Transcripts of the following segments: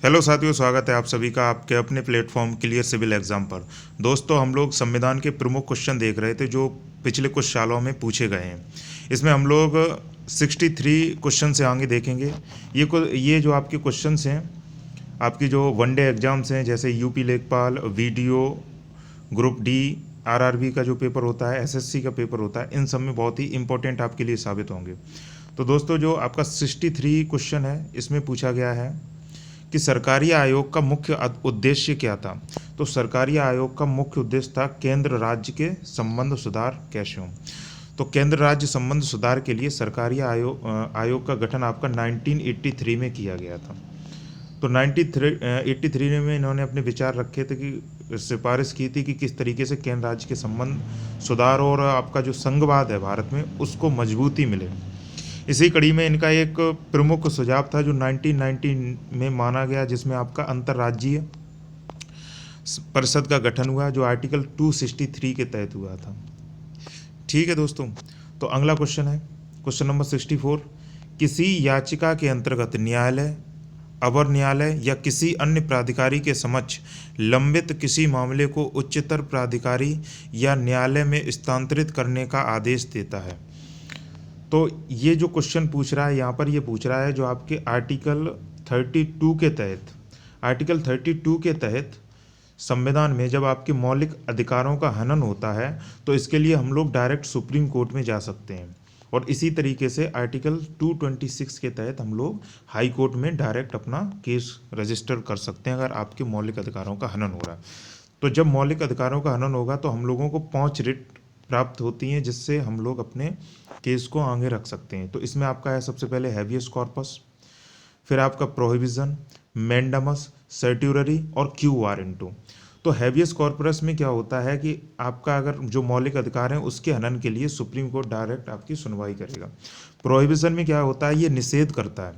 Hello साथियों, स्वागत है आप सभी का आपके अपने प्लेटफॉर्म क्लियर सिविल एग्जाम पर। दोस्तों, हम लोग संविधान के प्रमुख क्वेश्चन देख रहे थे जो पिछले कुछ सालों में पूछे गए हैं। इसमें हम लोग 63 क्वेश्चन से आगे देखेंगे। ये जो आपके क्वेश्चंस हैं, आपकी जो वनडे एग्जाम्स हैं, जैसे यूपी लेखपाल, वीडियो, ग्रुप डी, आरआरबी का जो पेपर होता है, एसएससी का पेपर होता है, इन सब में बहुत ही इंपॉर्टेंट आपके लिए साबित होंगे। तो दोस्तों, जो आपका 63 क्वेश्चन है, इसमें पूछा गया है कि सरकारी आयोग का मुख्य उद्देश्य क्या था। तो सरकारी आयोग का मुख्य उद्देश्य था केंद्र राज्य के संबंध सुधार कैसे हों। तो केंद्र राज्य संबंध सुधार के लिए सरकारी आयोग का गठन आपका 1983 में किया गया था। तो 1983 में इन्होंने अपने विचार रखे थे कि सिफारिश की थी कि किस तरीके से केंद्र राज्य के संबंध सुधार और आपका जो संघवाद है भारत में, उसको मजबूती मिले। इसी कड़ी में इनका एक प्रमुख सुझाव था जो 1990 में माना गया, जिसमें आपका अंतर्राज्यीय परिषद का गठन हुआ, जो आर्टिकल 263 के तहत हुआ था। ठीक है दोस्तों, तो अगला क्वेश्चन है क्वेश्चन नंबर 64। किसी याचिका के अंतर्गत न्यायालय, अवर न्यायालय या किसी अन्य प्राधिकारी के समक्ष लंबित किसी मामले को उच्चतर प्राधिकारी या न्यायालय में स्थानांतरित करने का आदेश देता है। तो ये जो क्वेश्चन पूछ रहा है यहाँ पर, ये पूछ रहा है जो आपके आर्टिकल 32 के तहत संविधान में जब आपके मौलिक अधिकारों का हनन होता है, तो इसके लिए हम लोग डायरेक्ट सुप्रीम कोर्ट में जा सकते हैं। और इसी तरीके से आर्टिकल 226 के तहत हम लोग हाई कोर्ट में डायरेक्ट अपना केस रजिस्टर कर सकते हैं अगर आपके मौलिक अधिकारों का हनन हो रहा है। तो जब मौलिक अधिकारों का हनन होगा तो हम लोगों को 5 रिट प्राप्त होती हैं, जिससे हम लोग अपने केस को आगे रख सकते हैं। तो इसमें आपका है सबसे पहले हैवियस कॉर्पस, फिर आपका प्रोहिबिशन, मैंडामस, सर्ट्यूररी और क्यू वारंटो। तो हैवियस कॉर्पस में क्या होता है कि आपका अगर जो मौलिक अधिकार हैं उसके हनन के लिए सुप्रीम कोर्ट डायरेक्ट आपकी सुनवाई करेगा। प्रोहिबिशन में क्या होता है, ये निषेध करता है,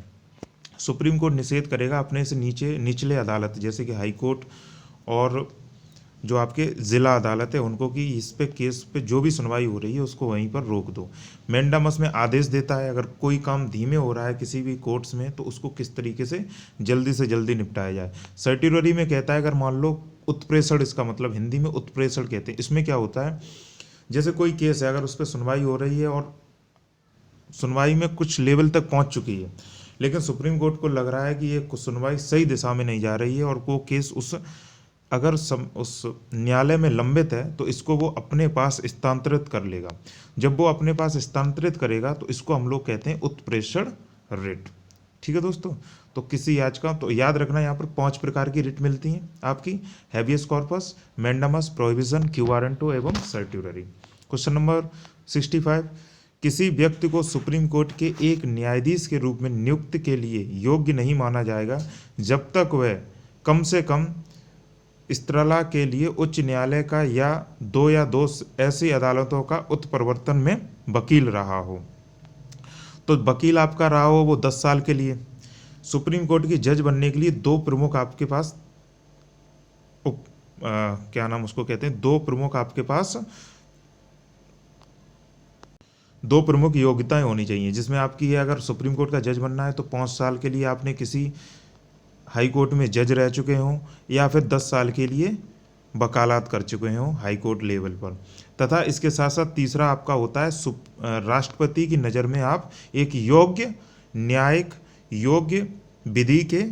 सुप्रीम कोर्ट निषेध करेगा अपने से निचले अदालत जैसे कि हाई कोर्ट और जो आपके ज़िला अदालत है उनको, कि इस पे केस पे जो भी सुनवाई हो रही है उसको वहीं पर रोक दो। मैंडामस में आदेश देता है अगर कोई काम धीमे हो रहा है किसी भी कोर्ट्स में तो उसको किस तरीके से जल्दी निपटाया जाए। सर्ट्यूररी में कहता है अगर मान लो उत्प्रेषण, इसका मतलब हिंदी में उत्प्रेषण कहते हैं। इसमें क्या होता है, जैसे कोई केस है, अगर उस पर सुनवाई हो रही है और सुनवाई में कुछ लेवल तक पहुंच चुकी है, लेकिन सुप्रीम कोर्ट को लग रहा है कि ये सुनवाई सही दिशा में नहीं जा रही है और वो केस उस न्यायालय में लंबित है, तो इसको वो अपने पास स्थानांतरित कर लेगा। जब वो अपने पास स्थानांतरित करेगा तो इसको हम लोग कहते हैं उत्प्रेषण रिट। ठीक है दोस्तों, तो किसी याचिका, तो याद रखना यहाँ पर 5 प्रकार की रिट मिलती हैं आपकी: habeas corpus, mandamus, prohibition, quo warranto एवं सर्ट्यूररी। Question number 65। किसी व्यक्ति को सुप्रीम कोर्ट के एक न्यायाधीश के रूप में नियुक्त के लिए योग्य नहीं माना जाएगा जब तक वह कम से कम स्त्रला के लिए उच्च न्यायालय का या दो ऐसी अदालतों का उत्प्रवर्तन में वकील रहा हो। तो वकील आपका रहा हो वो 10 साल के लिए। सुप्रीम कोर्ट की जज बनने के लिए 2 प्रमुख आपके पास क्या नाम उसको कहते हैं, 2 प्रमुख आपके पास 2 प्रमुख योग्यताएं होनी चाहिए, जिसमें आपकी है अगर सुप्रीम कोर्ट का जज बनना है तो 5 साल के लिए आपने किसी हाई कोर्ट में जज रह चुके हों या फिर 10 साल के लिए वकालत कर चुके हों हाई कोर्ट लेवल पर। तथा इसके साथ साथ तीसरा आपका होता है राष्ट्रपति की नज़र में आप एक योग्य न्यायिक, योग्य विधि के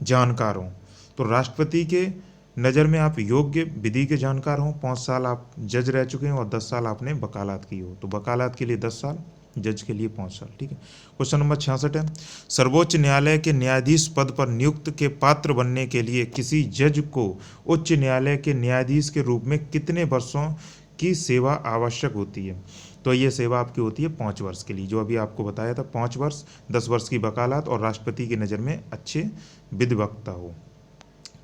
जानकार हों। तो राष्ट्रपति के नज़र में आप योग्य विधि के जानकार हों, 5 साल आप जज रह चुके हैं और 10 साल आपने वकालत की हो। तो वकालत के लिए 10 साल, जज के लिए 5 साल। ठीक है। क्वेश्चन नंबर 66 है। सर्वोच्च न्यायालय के न्यायाधीश पद पर नियुक्त के पात्र बनने के लिए किसी जज को उच्च न्यायालय के न्यायाधीश के रूप में कितने वर्षों की सेवा आवश्यक होती है। तो ये सेवा आपकी होती है 5 वर्ष के लिए, जो अभी आपको बताया था, 5 वर्ष, 10 वर्ष की वकालत और राष्ट्रपति की नज़र में अच्छे विधिवक्ता हो।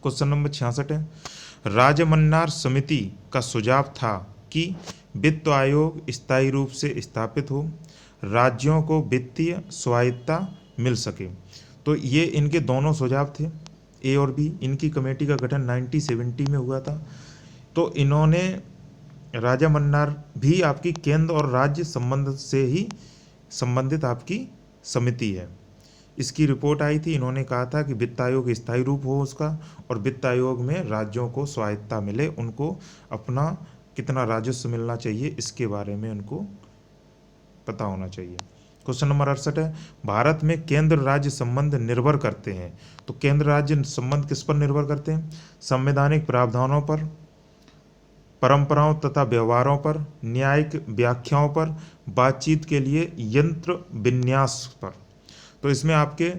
क्वेश्चन नंबर 66 है। राजमन्नार समिति का सुझाव था कि वित्त आयोग स्थायी रूप से स्थापित हो, राज्यों को वित्तीय स्वायत्तता मिल सके। तो ये इनके दोनों सुझाव थे, ए और बी। इनकी कमेटी का गठन 1970 में हुआ था। तो इन्होंने, राजा मन्नार भी आपकी केंद्र और राज्य संबंध से ही संबंधित आपकी समिति है। इसकी रिपोर्ट आई थी, इन्होंने कहा था कि वित्त आयोग स्थायी रूप हो उसका, और वित्त आयोग में राज्यों को स्वायत्ता मिले, उनको अपना कितना राजस्व मिलना चाहिए इसके बारे में उनको पता होना चाहिए। क्वेश्चन नंबर 68 है, भारत में केंद्र राज्य संबंध निर्भर करते हैं। तो केंद्र राज्य संबंध किस पर निर्भर करते हैं? संवैधानिक प्रावधानों पर, परंपराओं तथा व्यवहारों पर, न्यायिक व्याख्याओं पर, बातचीत के लिए यंत्र विन्यास पर। तो इसमें आपके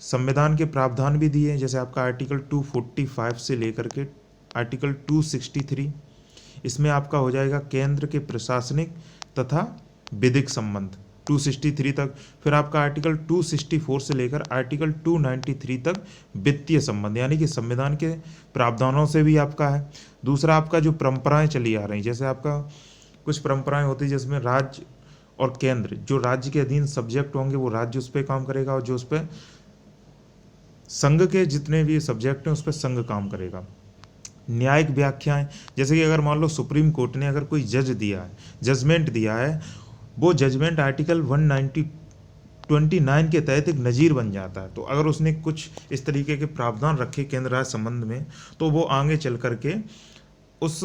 संविधान के प्रावधान भी दिए हैं, जैसे आपका आर्टिकल 245 से लेकर के आर्टिकल 263। इसमें आपका हो जाएगा केंद्र के प्रशासनिक तथा विधिक संबंध 263 तक। फिर आपका आर्टिकल 264 से लेकर आर्टिकल 293 तक वित्तीय संबंध, यानी कि संविधान के प्रावधानों से भी आपका है। दूसरा आपका जो परंपराएं चली आ रही, जैसे आपका कुछ परंपराएं होती है जिसमें राज्य और केंद्र, जो राज्य के अधीन सब्जेक्ट होंगे वो राज्य उस पर काम करेगा, और जो उस पर संघ के जितने भी सब्जेक्ट हैं उस पर संघ काम करेगा। न्यायिक व्याख्याएं, जैसे कि अगर मान लो सुप्रीम कोर्ट ने अगर कोई जजमेंट दिया है, वो जजमेंट आर्टिकल 129 के तहत एक नज़ीर बन जाता है। तो अगर उसने कुछ इस तरीके के प्रावधान रखे केंद्र राज्य संबंध में, तो वो आगे चल करके उस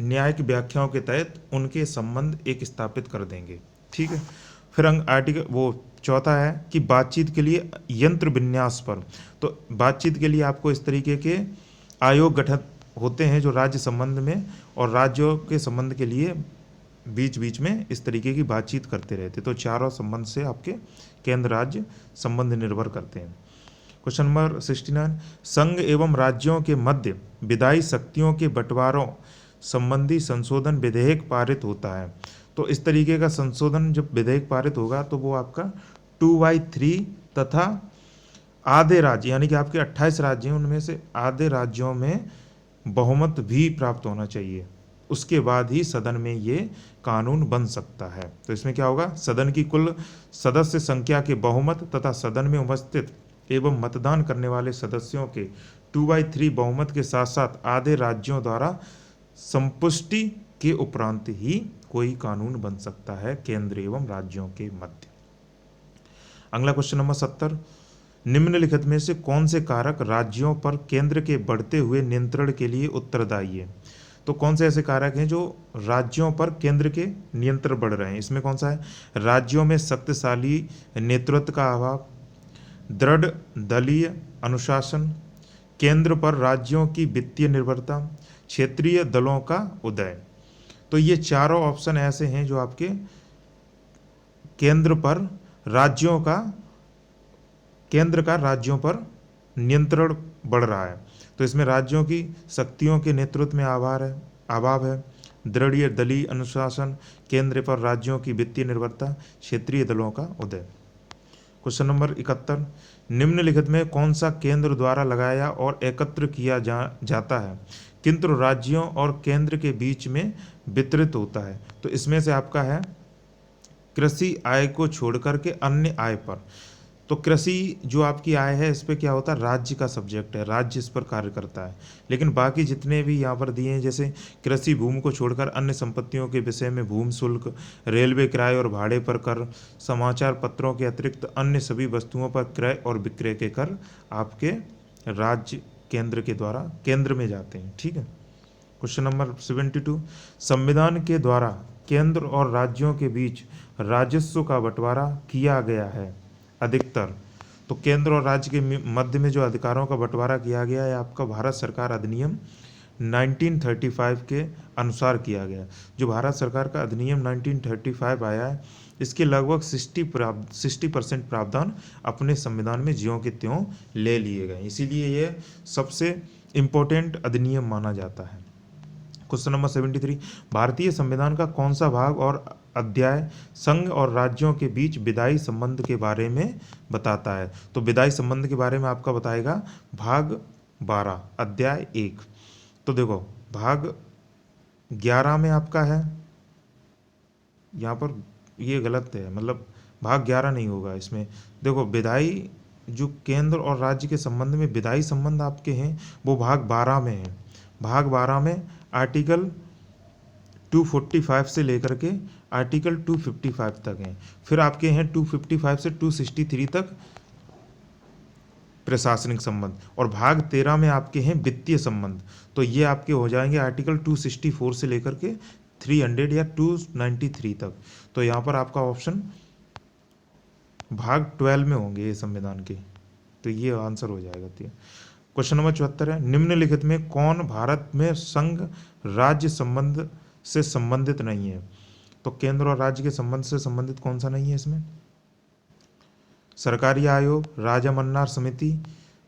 न्यायिक व्याख्याओं के तहत उनके संबंध एक स्थापित कर देंगे। ठीक है। फिर आर्टिकल वो चौथा है कि बातचीत के लिए यंत्र विन्यास पर। तो बातचीत के लिए आपको इस तरीके के आयोग गठित होते हैं जो राज्य संबंध में और राज्यों के संबंध के लिए बीच बीच में इस तरीके की बातचीत करते रहते। तो चारों संबंध से आपके केंद्र राज्य संबंध निर्भर करते हैं। क्वेश्चन नंबर 69, संघ एवं राज्यों के मध्य विधायी शक्तियों के बंटवारों संबंधी संशोधन विधेयक पारित होता है। तो इस तरीके का संशोधन जब विधेयक पारित होगा तो वो आपका 2/3 तथा आधे राज्य, यानी कि आपके 28 राज्य हैं, उनमें से आधे राज्यों में बहुमत भी प्राप्त होना चाहिए, उसके बाद ही सदन में ये कानून बन सकता है। तो इसमें क्या होगा? सदन की कुल सदस्य संख्या के बहुमत तथा सदन में उपस्थित एवं मतदान करने वाले सदस्यों के 2/3 बहुमत के साथ साथ आधे राज्यों द्वारा संपुष्टि के उपरांत ही कोई कानून बन सकता है केंद्र एवं राज्यों के मध्य। अगला क्वेश्चन नंबर 70, निम्नलिखित में से कौन से कारक राज्यों पर केंद्र के बढ़ते हुए नियंत्रण के लिए उत्तरदायी है? तो कौन से ऐसे कारक हैं जो राज्यों पर केंद्र के नियंत्रण बढ़ रहे हैं? इसमें कौन सा है? राज्यों में शक्तिशाली नेतृत्व का अभाव, दृढ़ दलीय अनुशासन, केंद्र पर राज्यों की वित्तीय निर्भरता, क्षेत्रीय दलों का उदय। तो ये चारों ऑप्शन ऐसे हैं जो आपके केंद्र का राज्यों पर नियंत्रण बढ़ रहा है। तो इसमें राज्यों की शक्तियों के नेतृत्व में अभाव है, दृढ़ दलीय अनुशासन, केंद्र पर राज्यों की वित्तीय निर्भरता, क्षेत्रीय दलों का उदय। क्वेश्चन नंबर 71, निम्नलिखित में कौन सा केंद्र द्वारा लगाया और एकत्र किया जाता है किंतु राज्यों और केंद्र के बीच में वितरित होता है? तो इसमें से आपका है कृषि आय को छोड़कर के अन्य आय पर। तो कृषि जो आपकी आय है इस पर क्या होता है? राज्य का सब्जेक्ट है, राज्य इस पर कार्य करता है। लेकिन बाकी जितने भी यहाँ पर दिए हैं, जैसे कृषि भूमि को छोड़कर अन्य संपत्तियों के विषय में भूमि शुल्क, रेलवे किराए और भाड़े पर कर, समाचार पत्रों के अतिरिक्त अन्य सभी वस्तुओं पर क्रय और विक्रय के कर आपके राज्य केंद्र के द्वारा केंद्र में जाते हैं। ठीक है। क्वेश्चन नंबर 72, संविधान के द्वारा केंद्र और राज्यों के बीच राजस्व का बंटवारा किया गया है अधिकतर। तो केंद्र और राज्य के मध्य में जो अधिकारों का बंटवारा किया गया है आपका भारत सरकार अधिनियम 1935 के अनुसार किया गया। जो भारत सरकार का अधिनियम 1935 आया है, इसके लगभग 60% प्रावधान अपने संविधान में ज्यों के त्यों ले लिए गए, इसीलिए ये सबसे इम्पोर्टेंट अधिनियम माना जाता है। क्वेश्चन नंबर 73, भारतीय संविधान का कौन सा भाग और अध्याय संघ और राज्यों के बीच विधायी संबंध के बारे में बताता है? तो विधायी संबंध के बारे में आपका बताएगा भाग 12 अध्याय 1। तो देखो भाग 11 में आपका है, यहाँ पर ये गलत है, मतलब भाग 11 नहीं होगा इसमें। देखो विधायी जो केंद्र और राज्य के संबंध में विधायी संबंध आपके हैं वो भाग 12 में है। भाग 12 में आर्टिकल 245 से लेकर के आर्टिकल 255 तक हैं। फिर आपके हैं 255 से 263 तक प्रशासनिक संबंध, और भाग 13 में आपके हैं वित्तीय संबंध। तो ये आपके हो जाएंगे आर्टिकल 264 से लेकर के 300 या 293 तक। तो यहाँ पर आपका ऑप्शन भाग 12 में होंगे ये संविधान के, तो ये आंसर हो जाएगा। क्वेश्चन नंबर 74 है, निम्नलिखित में कौन भारत में संघ राज्य संबंध से संबंधित नहीं है? तो केंद्र और राज्य के संबंध से संबंधित कौन सा नहीं है इसमें? सरकारी आयोग, राजा मन्नार समिति,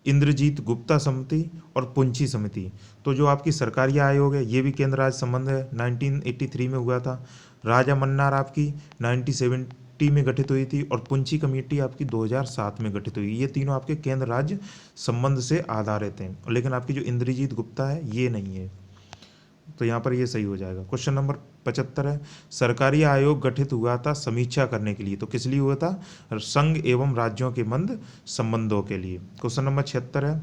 इंद्रजीत गुप्ता समिति और पुंछी समिति। तो जो आपकी सरकारी आयोग है ये भी केंद्र राज्य संबंध है, 1983 में हुआ था। राजा मन्नार आपकी 1970 में गठित हुई थी, और पुंछी कमेटी आपकी 2007 में गठित हुई। ये तीनों आपके केंद्र राज्य संबंध से आधारित हैं, लेकिन आपकी जो इंद्रजीत गुप्ता है ये नहीं है, तो यहाँ पर ये सही हो जाएगा। क्वेश्चन नंबर 75 है, सरकारी आयोग गठित हुआ था समीक्षा करने के लिए, तो किस लिए हुआ था? संघ एवं राज्यों के मंद संबंधों के लिए। क्वेश्चन नंबर 76 है,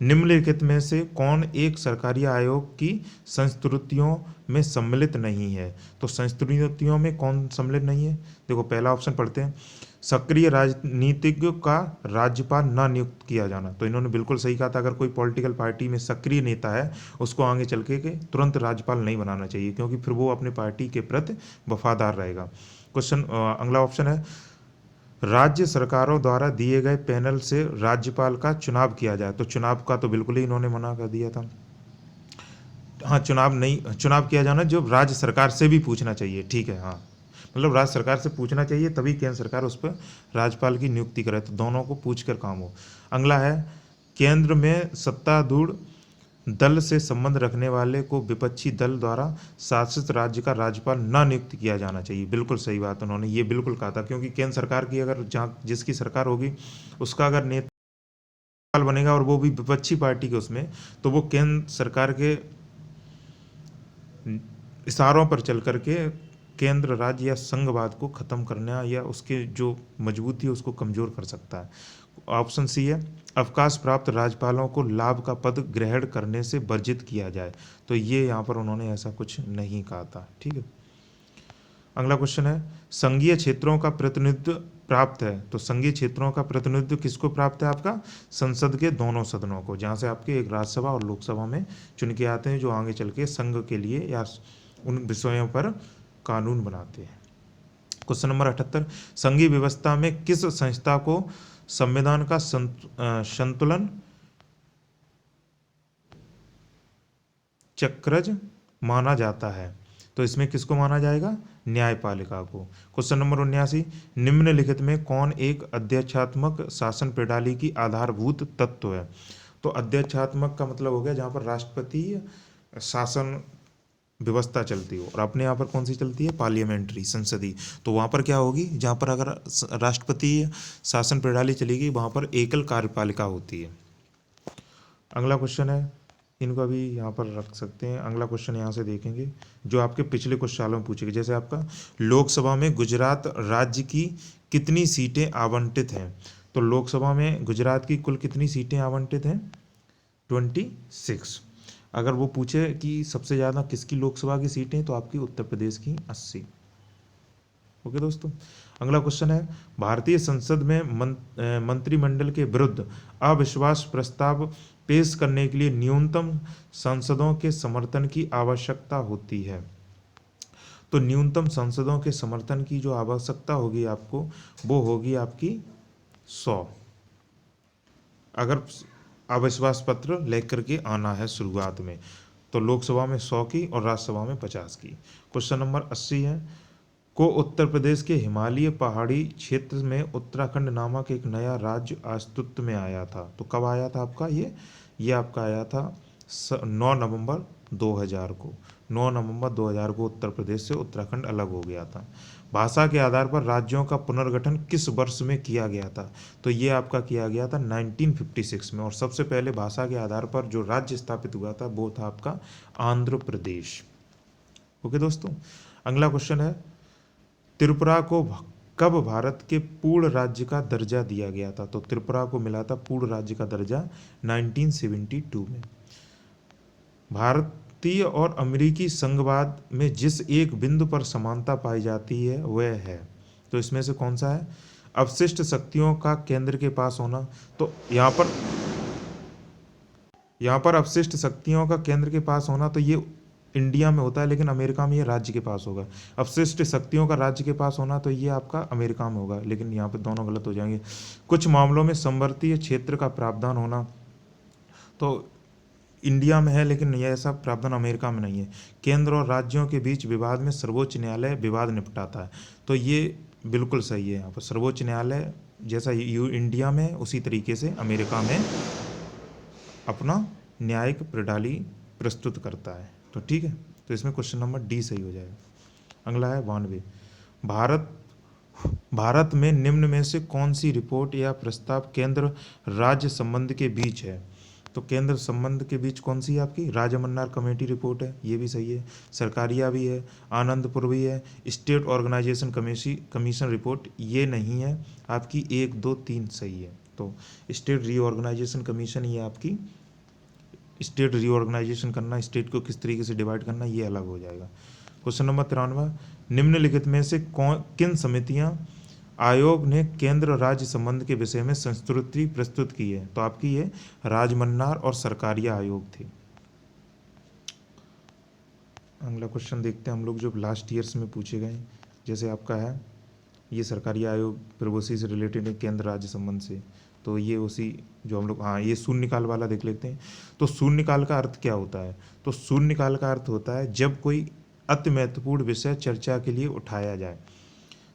निम्नलिखित में से कौन एक सरकारी आयोग की संस्तुतियों में सम्मिलित नहीं है? तो संस्तुतियों में कौन सम्मिलित नहीं है? देखो पहला ऑप्शन पढ़ते हैं, सक्रिय राजनीतिज्ञ का राज्यपाल न नियुक्त किया जाना। तो इन्होंने बिल्कुल सही कहा था, अगर कोई पॉलिटिकल पार्टी में सक्रिय नेता है उसको आगे चल के तुरंत राज्यपाल नहीं बनाना चाहिए, क्योंकि फिर वो अपने पार्टी के प्रति वफादार रहेगा। क्वेश्चन अगला ऑप्शन है, राज्य सरकारों द्वारा दिए गए पैनल से राज्यपाल का चुनाव किया जाए। तो चुनाव का तो बिल्कुल ही इन्होंने मना कर दिया था। हाँ, चुनाव किया जाना जो राज्य सरकार से भी पूछना चाहिए, ठीक है। हाँ, मतलब राज्य सरकार से पूछना चाहिए तभी केंद्र सरकार उस पर राज्यपाल की नियुक्ति करे, तो दोनों को पूछ कर काम हो। अगला है, केंद्र में सत्तारूढ़ दल से संबंध रखने वाले को विपक्षी दल द्वारा शासित राज्य का राज्यपाल न नियुक्त किया जाना चाहिए। बिल्कुल सही बात उन्होंने ये बिल्कुल कहा था, क्योंकि केंद्र सरकार की अगर जहाँ जिसकी सरकार होगी उसका अगर नेता बनेगा और वो भी विपक्षी पार्टी के उसमें, तो वो केंद्र सरकार के इशारों पर चल करके केंद्र राज्य या संघवाद को खत्म करना या उसके जो मजबूती है उसको कमजोर कर सकता है। ऑप्शन सी है, अवकाश प्राप्त राज्यपालों को लाभ का पद ग्रहण करने से वर्जित किया जाए। तो ये यहाँ पर उन्होंने ऐसा कुछ नहीं कहा था, ठीक है। अगला क्वेश्चन है, संघीय क्षेत्रों का प्रतिनिधित्व प्राप्त है। तो संघीय क्षेत्रों का प्रतिनिधित्व किसको प्राप्त है? आपका संसद के दोनों सदनों को, जहाँ से आपके एक राज्यसभा और लोकसभा में चुन के आते हैं, जो आगे चल के संघ के लिए या उन विषयों पर कानून बनाते हैं। क्वेश्चन नंबर 78, संघीय व्यवस्था में किस संस्था को संविधान का संतुलन चक्रज माना जाता है? तो इसमें किसको माना जाएगा? न्यायपालिका को। क्वेश्चन नंबर 79, निम्नलिखित में कौन एक अध्यक्षात्मक शासन प्रणाली की आधारभूत तत्व है? तो अध्यक्षात्मक का मतलब हो गया जहाँ पर राष्ट्रपति शासन व्यवस्था चलती हो, और अपने यहाँ पर कौन सी चलती है? पार्लियामेंट्री, संसदीय। तो वहाँ पर क्या होगी? जहाँ पर अगर राष्ट्रपति शासन प्रणाली चलेगी वहाँ पर एकल कार्यपालिका होती है। अगला क्वेश्चन है, इनको भी यहाँ पर रख सकते हैं। अगला क्वेश्चन यहाँ से देखेंगे जो आपके पिछले कुछ सालों में पूछेंगे, जैसे आपका लोकसभा में गुजरात राज्य की कितनी सीटें आवंटित हैं? तो लोकसभा में गुजरात की कुल कितनी सीटें आवंटित हैं? 26। अगर वो पूछे कि सबसे ज़्यादा किसकी लोकसभा की सीटें, तो आपकी उत्तर प्रदेश की 80। ओके दोस्तों, अगला क्वेश्चन है, भारतीय संसद में मंत्रिमंडल के विरुद्ध अविश्वास प्रस्ताव पेश करने के लिए न्यूनतम सांसदों के समर्थन की आवश्यकता होती है। तो न्यूनतम सांसदों के समर्थन की जो आवश्यकता होगी आपको, वो होगी आपकी 100, अगर अविश्वास पत्र लेकर के आना है शुरुआत में। तो लोकसभा में 100 की और राज्यसभा में 50 की। क्वेश्चन नंबर 80 है, को उत्तर प्रदेश के हिमालय पहाड़ी क्षेत्र में उत्तराखंड नामक एक नया राज्य अस्तित्व में आया था। तो कब आया था आपका ये आपका आया था 9 नवंबर 2000 को। 9 नवंबर 2000 को उत्तर प्रदेश से उत्तराखंड अलग हो गया था। भाषा के आधार पर राज्यों का पुनर्गठन किस वर्ष में किया गया था? तो ये आपका किया गया था 1956 में, और सबसे पहले भाषा के आधार पर जो राज्य स्थापित हुआ था वो था आपका आंध्र प्रदेश। ओके दोस्तों, अगला क्वेश्चन है, त्रिपुरा को कब भारत के पूर्ण राज्य का दर्जा दिया गया था? तो त्रिपुरा को मिला था पूर्ण राज्य का दर्जा 1972 में। भारतीय और अमेरिकी संघवाद में जिस एक बिंदु पर समानता पाई जाती है वह है, तो इसमें से कौन सा है? अवशिष्ट शक्तियों का केंद्र के पास होना, तो यहाँ पर अवशिष्ट शक्तियों का केंद्र के पास होना तो ये इंडिया में होता है, लेकिन अमेरिका में ये राज्य के पास होगा। अवशिष्ट शक्तियों का राज्य के पास होना तो ये आपका अमेरिका में होगा, लेकिन यहाँ पे दोनों गलत हो जाएंगे। कुछ मामलों में समवर्तीय क्षेत्र का प्रावधान होना तो इंडिया में है, लेकिन ये ऐसा प्रावधान अमेरिका में नहीं है। केंद्र और राज्यों के बीच विवाद में सर्वोच्च न्यायालय विवाद निपटाता है, तो ये बिल्कुल सही है। यहाँ पर सर्वोच्च न्यायालय जैसा इंडिया में उसी तरीके से अमेरिका में अपना न्यायिक प्रणाली प्रस्तुत करता है। तो ठीक है, तो इसमें क्वेश्चन नंबर डी सही हो जाएगा। अगला है 92। भारत भारत में निम्न में से कौन सी रिपोर्ट या प्रस्ताव केंद्र राज्य संबंध के बीच है? तो केंद्र संबंध के बीच कौन सी है आपकी? राजमन्नार कमेटी रिपोर्ट है, ये भी सही है। सरकारिया भी है, आनंदपुर भी है, स्टेट ऑर्गेनाइजेशन कमीशन रिपोर्ट ये नहीं है आपकी। 1 2 3 सही है। तो स्टेट रीऑर्गेनाइजेशन कमीशन, ये आपकी स्टेट रीऑर्गेनाइजेशन करना, स्टेट को किस तरीके से डिवाइड करना, ये अलग हो जाएगा। Question number 93। निम्नलिखित में से किन समितियां आयोग ने केंद्र राज्य संबंध के विषय में संस्तुति प्रस्तुत की है? तो आपकी ये राजमन्नार और सरकारिया आयोग थी। अगला क्वेश्चन देखते हैं हम लोग, जो लास्ट ईयर्स में पूछे गए। जैसे आपका है ये सरकारी आयोग प्रवोसी से रिलेटेड है, केंद्र राज्य संबंध से, तो ये उसी जो हम लोग, हाँ ये शून्यकाल वाला देख लेते हैं। तो शून्यकाल का अर्थ क्या होता है? तो शून्यकाल का अर्थ होता है जब कोई अति महत्वपूर्ण विषय चर्चा के लिए उठाया जाए।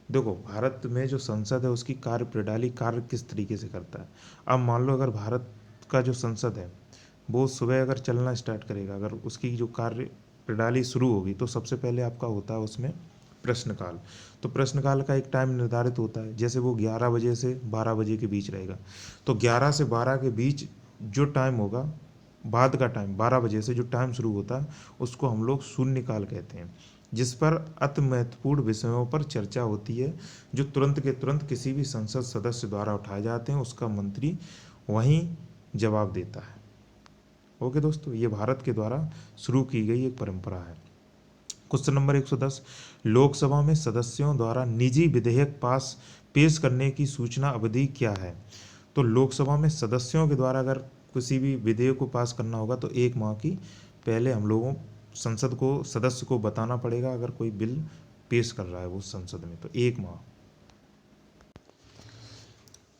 देखो, भारत में जो संसद है उसकी कार्य प्रणाली कार्य किस तरीके से करता है। अब मान लो अगर भारत का जो संसद है वो सुबह अगर चलना स्टार्ट करेगा, अगर उसकी जो कार्य प्रणाली शुरू होगी, तो सबसे पहले आपका होता है उसमें प्रश्नकाल। तो प्रश्नकाल का एक टाइम निर्धारित होता है, जैसे वो 11 बजे से 12 बजे के बीच रहेगा। तो 11 से 12 के बीच जो टाइम होगा, बाद का टाइम 12 बजे से जो टाइम शुरू होता है उसको हम लोग शून्यकाल कहते हैं, जिस पर अति महत्वपूर्ण विषयों पर चर्चा होती है, जो तुरंत के तुरंत किसी भी संसद सदस्य द्वारा उठाए जाते हैं, उसका मंत्री वहीं जवाब देता है। ओके दोस्तों, ये भारत के द्वारा शुरू की गई एक परंपरा है। Question number 110। लोकसभा में सदस्यों द्वारा निजी विधेयक पेश करने की सूचना अवधि क्या है? तो लोकसभा में सदस्यों के द्वारा अगर किसी भी विधेयक को पास करना होगा तो 1 माह की पहले हम लोगों संसद को सदस्य को बताना पड़ेगा, अगर कोई बिल पेश कर रहा है वो संसद में, तो 1 माह।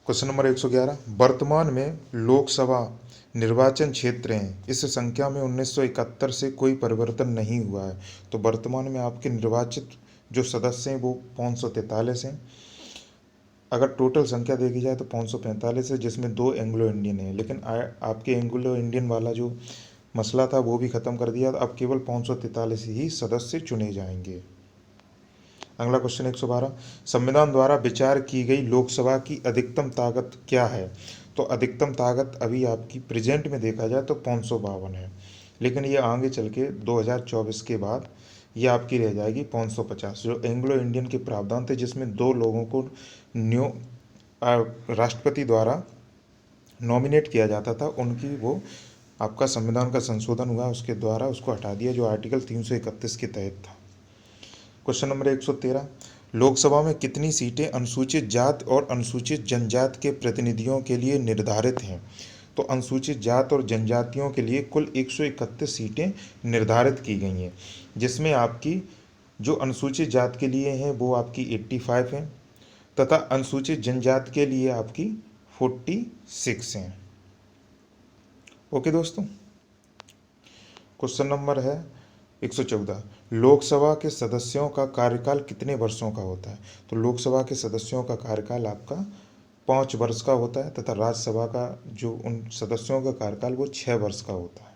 Question number 111। वर्तमान में लोकसभा निर्वाचन क्षेत्र हैं, इस संख्या में 1971 से कोई परिवर्तन नहीं हुआ है। तो वर्तमान में आपके निर्वाचित जो सदस्य हैं वो 543 हैं। अगर टोटल संख्या देखी जाए तो 545 है, जिसमें 2 एंग्लो इंडियन है, लेकिन आपके एंग्लो इंडियन वाला जो मसला था वो भी ख़त्म कर दिया। अब केवल 543 ही सदस्य चुने जाएंगे। अगला क्वेश्चन 112। संविधान द्वारा विचार की गई लोकसभा की अधिकतम ताकत क्या है? तो अधिकतम ताकत अभी आपकी प्रेजेंट में देखा जाए तो 552 है, लेकिन ये आगे चल के 2024 के बाद ये आपकी रह जाएगी 550। जो एंग्लो इंडियन के प्रावधान थे, जिसमें 2 लोगों को राष्ट्रपति द्वारा नॉमिनेट किया जाता था, उनकी वो आपका संविधान का संशोधन हुआ, उसके द्वारा उसको हटा दिया, जो आर्टिकल 331 के तहत था। Question number 113। लोकसभा में कितनी सीटें अनुसूचित जात और अनुसूचित जनजात के प्रतिनिधियों के लिए निर्धारित हैं? तो अनुसूचित जात और जनजातियों के लिए कुल 131 सीटें निर्धारित की गई हैं, जिसमें आपकी जो अनुसूचित जात के लिए हैं वो आपकी 85 हैं, तथा अनुसूचित जनजात के लिए आपकी 46 हैं। ओके दोस्तों, क्वेश्चन नंबर है 114। लोकसभा के सदस्यों का कार्यकाल कितने वर्षों का होता है? तो लोकसभा के सदस्यों का कार्यकाल आपका 5 वर्ष का होता है, तथा राज्यसभा का जो उन सदस्यों का कार्यकाल वो 6 वर्ष का होता है।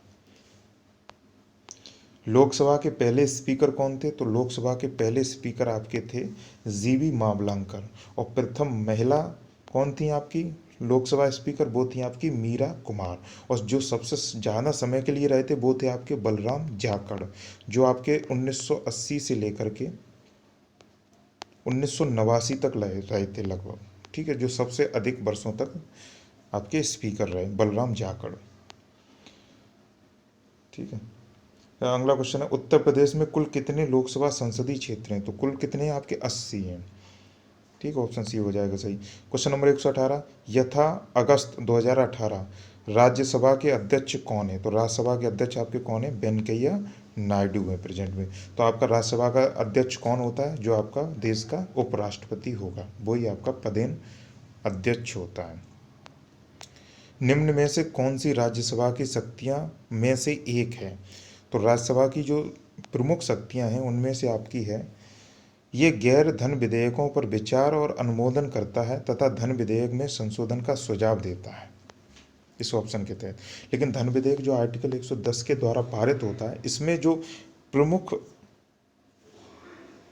लोकसभा के पहले स्पीकर कौन थे? तो लोकसभा के पहले स्पीकर आपके थे जीवी मावलंकर, और प्रथम महिला कौन थी आपकी लोकसभा स्पीकर? वो थी आपकी मीरा कुमार, और जो सबसे ज़्यादा समय के लिए रहे थे वो थे आपके बलराम जाखड़, जो आपके 1980 से लेकर के 1989 तक रहे थे लगभग। ठीक है, जो सबसे अधिक वर्षों तक आपके स्पीकर रहे बलराम जाखड़। ठीक है, अगला क्वेश्चन है, उत्तर प्रदेश में कुल कितने लोकसभा संसदीय क्षेत्र हैं? तो कुल कितने हैं आपके? 80 हैं। ठीक है, ऑप्शन सी हो जाएगा सही। क्वेश्चन नंबर 118, यथा अगस्त 2018 राज्यसभा के अध्यक्ष कौन है? तो राज्यसभा के अध्यक्ष आपके कौन है? वेंकैया नायडू है प्रेजेंट में। तो आपका राज्यसभा का अध्यक्ष कौन होता है? जो आपका देश का उपराष्ट्रपति होगा, वही आपका पदेन अध्यक्ष होता है। निम्न में से कौन सी राज्यसभा की शक्तियां में से एक है? तो राज्यसभा की जो प्रमुख शक्तियां हैं उनमें से आपकी है, ये गैर धन विधेयकों पर विचार और अनुमोदन करता है तथा धन विधेयक में संशोधन का सुझाव देता है, इस ऑप्शन के तहत। लेकिन धन विधेयक जो आर्टिकल 110 के द्वारा पारित होता है, इसमें जो प्रमुख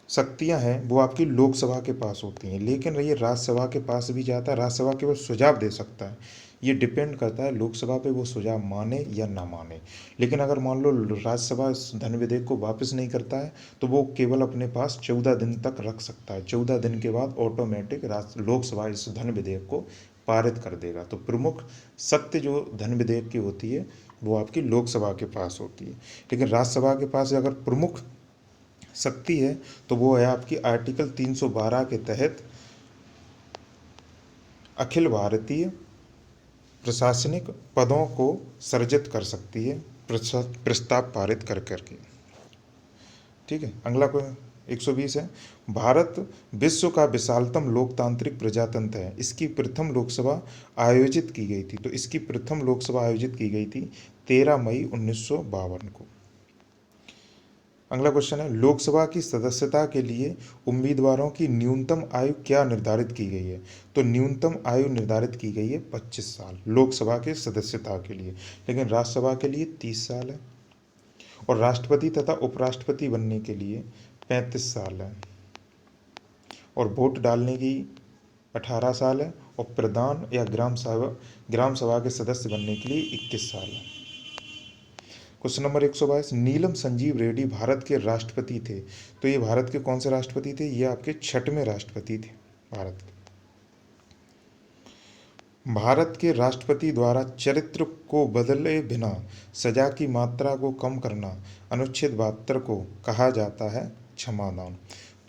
शक्तियां हैं वो आपकी लोकसभा के पास होती हैं, लेकिन ये राज्यसभा के पास भी जाता है। राज्यसभा केवल सुझाव दे सकता है, ये डिपेंड करता है लोकसभा पे वो सुझाव माने या ना माने। लेकिन अगर मान लो राज्यसभा इस धन विधेयक को वापस नहीं करता है तो वो केवल अपने पास 14 दिन तक रख सकता है। 14 दिन के बाद ऑटोमेटिक लोकसभा इस धन विधेयक को पारित कर देगा। तो प्रमुख शक्ति जो धन विधेयक की होती है वो आपकी लोकसभा के पास होती है। लेकिन राज्यसभा के पास अगर प्रमुख शक्ति है तो वो है आपकी आर्टिकल 312 के तहत अखिल भारतीय प्रशासनिक पदों को सृजित कर सकती है प्रस्ताव पारित कर करके। ठीक है, अगला 120 है, भारत विश्व का विशालतम लोकतांत्रिक प्रजातंत्र है, इसकी प्रथम लोकसभा आयोजित की गई थी। तो इसकी प्रथम लोकसभा आयोजित की गई थी 13 मई 1952 को। अगला क्वेश्चन है, लोकसभा की सदस्यता के लिए उम्मीदवारों की न्यूनतम आयु क्या निर्धारित की गई है? तो न्यूनतम आयु निर्धारित की गई है 25 साल लोकसभा के सदस्यता के लिए, लेकिन राज्यसभा के लिए 30 साल है, और राष्ट्रपति तथा उपराष्ट्रपति बनने के लिए 35 साल है, और वोट डालने की 18 साल है, और प्रधान या ग्राम सभा के सदस्य बनने के लिए 21 साल है। क्वेश्चन नंबर 122, नीलम संजीव रेड्डी भारत के राष्ट्रपति थे। तो ये भारत के कौन से राष्ट्रपति थे? ये आपके 6वें राष्ट्रपति थे भारत के। भारत के राष्ट्रपति द्वारा चरित्र को बदले बिना सजा की मात्रा को कम करना अनुच्छेद 72 को कहा जाता है क्षमादान।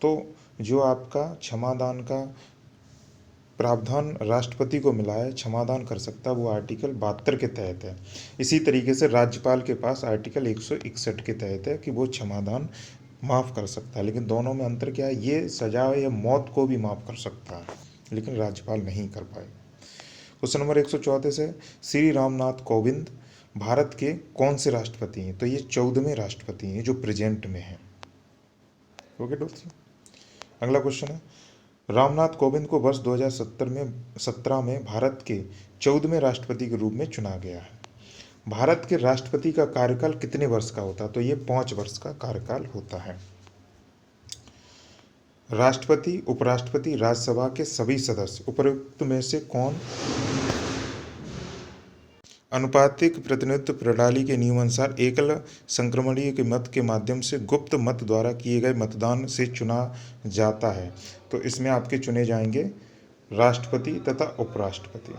तो जो आपका क्षमादान का प्रावधान राष्ट्रपति को मिला है, क्षमादान कर सकता है, वो आर्टिकल 72 के तहत है। इसी तरीके से राज्यपाल के पास आर्टिकल 161 के तहत है कि वो क्षमादान माफ़ कर सकता है। लेकिन दोनों में अंतर क्या है? ये सजा या मौत को भी माफ़ कर सकता है, लेकिन राज्यपाल नहीं कर पाए। क्वेश्चन नंबर 134 है, श्री रामनाथ कोविंद भारत के कौन से राष्ट्रपति हैं? तो ये 14वें राष्ट्रपति हैं जो प्रेजेंट में हैं। ओके दोस्तों, अगला क्वेश्चन है, रामनाथ कोविंद को वर्ष 2017 में भारत के 14वें राष्ट्रपति के रूप में चुना गया है। भारत के राष्ट्रपति का कार्यकाल कितने वर्ष का होता है? तो ये 5 वर्ष का कार्यकाल होता है। राष्ट्रपति, उपराष्ट्रपति, राज्यसभा के सभी सदस्य उपरोक्त में से कौन अनुपातिक प्रतिनिधित्व प्रणाली के नियमानुसार एकल संक्रमणीय के मत के माध्यम से गुप्त मत द्वारा किए गए मतदान से चुना जाता है? तो इसमें आपके चुने जाएंगे राष्ट्रपति तथा उपराष्ट्रपति।